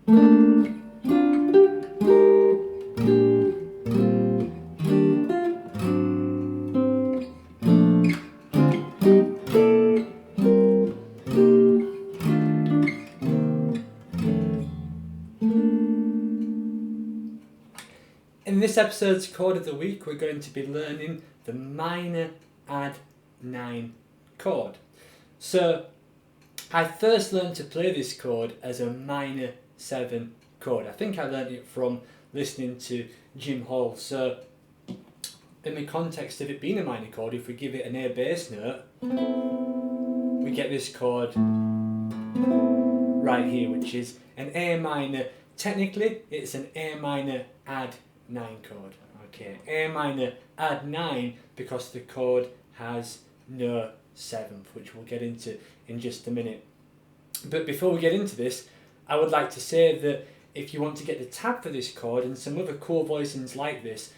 In this episode's chord of the week, we're going to be learning the minor add 9 chord. So I first learned to play this chord as a minor 7 chord. I think I learned it from listening to Jim Hall. So in the context of it being a minor chord, if we give it an A bass note, we get this chord right here, which is an A minor. Technically, it's an A minor add 9 chord. Okay, A minor add 9 because the chord has no 7th, which we'll get into in just a minute. But before we get into this, I would like to say that if you want to get the tab for this chord and some other cool voicings like this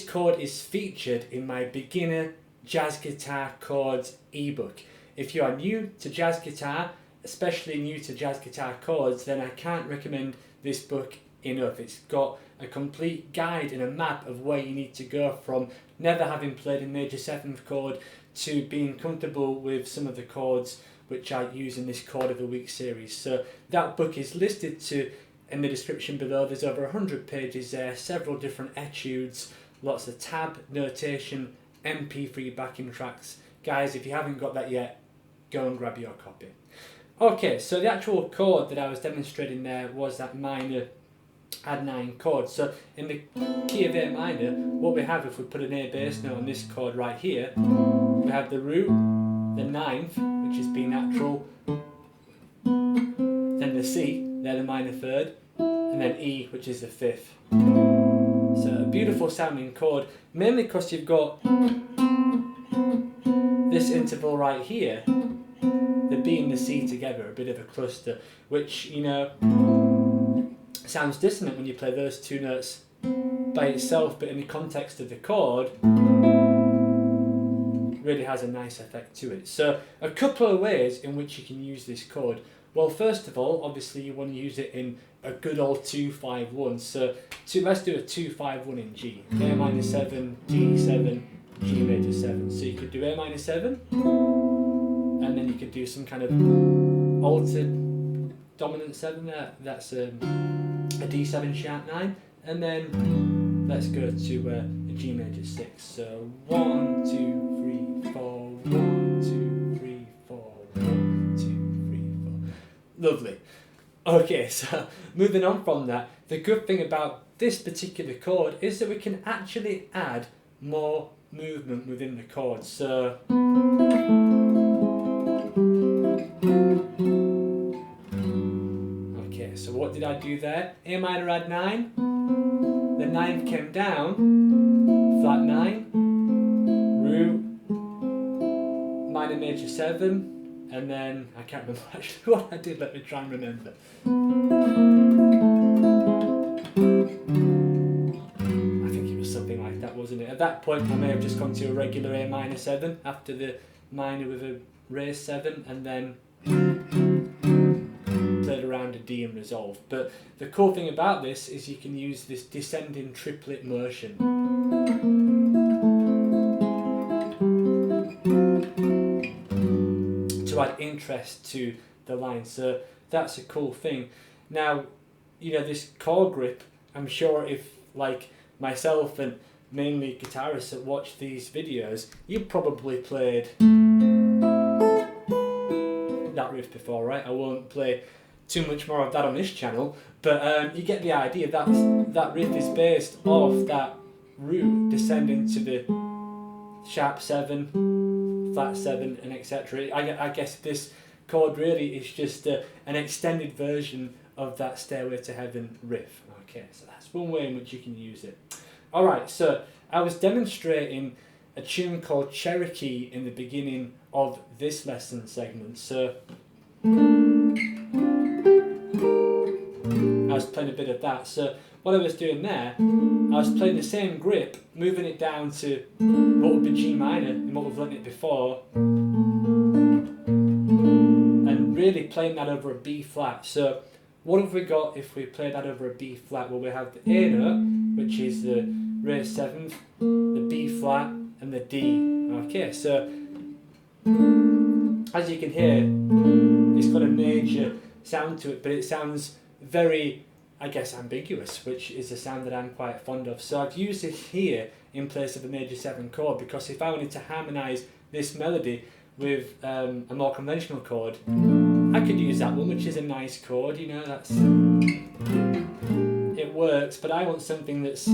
chord is featured in my beginner jazz guitar chords ebook. If you are new to jazz guitar, especially new to jazz guitar chords, then I can't recommend this book enough. It's got a complete guide and a map of where you need to go from never having played a major 7th chord to being comfortable with some of the chords which I use in this chord of the week series. So that book is listed in the description below. There's over 100 pages there, several different etudes, lots of tab notation, MP3 backing tracks. Guys, if you haven't got that yet, go and grab your copy. Okay, so the actual chord that I was demonstrating there was that minor add 9 chord. So in the key of A minor, what we have if we put an A bass note on this chord right here, we have the root, the 9th, which is B natural, then the C, they're the minor 3rd, and then E, which is the 5th. So a beautiful sounding chord, mainly because you've got this interval right here, the B and the C together, a bit of a cluster, which, you know, sounds dissonant when you play those two notes by itself, but in the context of the chord, really has a nice effect to it. So a couple of ways in which you can use this chord. Well, first of all, obviously you want to use it in a good old 2-5-1. So let's do a 2-5-1 in G. A minor 7, G 7, G major 7. So you could do A minor 7, and then you could do some kind of altered dominant 7 there. That's a D7 sharp 9, and then let's go to a G major 6. So 1, 2, 3, 4, 1, 2, 3, 4, 1, 2, 3, 4. Lovely. Okay, so moving on from that, the good thing about this particular chord is that we can actually add more movement within the chord. So so what did I do there? A minor add 9, the 9th came down, flat 9, root, minor major 7, and then, I can't remember actually what I did, let me try and remember. I think it was something like that, wasn't it? At that point I may have just gone to a regular A minor 7 after the minor with a raised 7, and then played around a D and resolved. But the cool thing about this is you can use this descending triplet motion. To add interest to the line, so that's a cool thing. Now, you know, this chord grip, I'm sure if, like myself and mainly guitarists that watch these videos, you've probably played that riff before, right? I won't play too much more of that on this channel, but you get the idea. That riff is based off that root descending to the sharp 7, flat 7, and etc. I guess this chord really is just an extended version of that Stairway to Heaven riff. Okay, so that's one way in which you can use it. Alright, so I was demonstrating a tune called Cherokee in the beginning of this lesson segment. So I was playing a bit of that. So what I was doing there, I was playing the same grip, moving it down to what would be G minor and what we've learned it before, and really playing that over a B flat. So What have we got if we play that over a B flat? Well, we have the A note, which is the raised seventh, the B flat, and the D. Okay, so as you can hear, it's got a major sound to it, but it sounds very, I guess, ambiguous, which is a sound that I'm quite fond of. So I've used it here in place of a major 7 chord, because if I wanted to harmonise this melody with a more conventional chord, I could use that one, which is a nice chord, you know, that's it works, but I want something that's a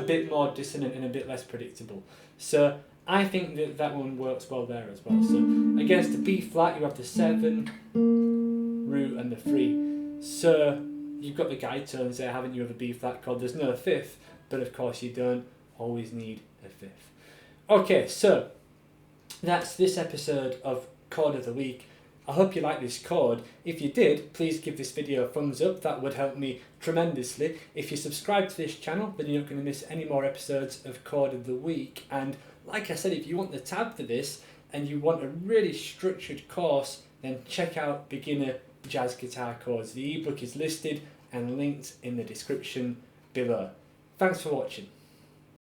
bit more dissonant and a bit less predictable. So I think that that one works well there as well. So against the B flat, you have the 7, root, and the 3. So you've got the guide tones there, haven't you, of a B flat chord? There's no fifth, but of course you don't always need a fifth. Okay, so that's this episode of Chord of the Week. I hope you like this chord. If you did, please give this video a thumbs up. That would help me tremendously. If you subscribe to this channel, then you're not going to miss any more episodes of Chord of the Week. And like I said, if you want the tab for this and you want a really structured course, then check out Beginner Jazz Guitar Chords. The ebook is listed and linked in the description below. Thanks for watching.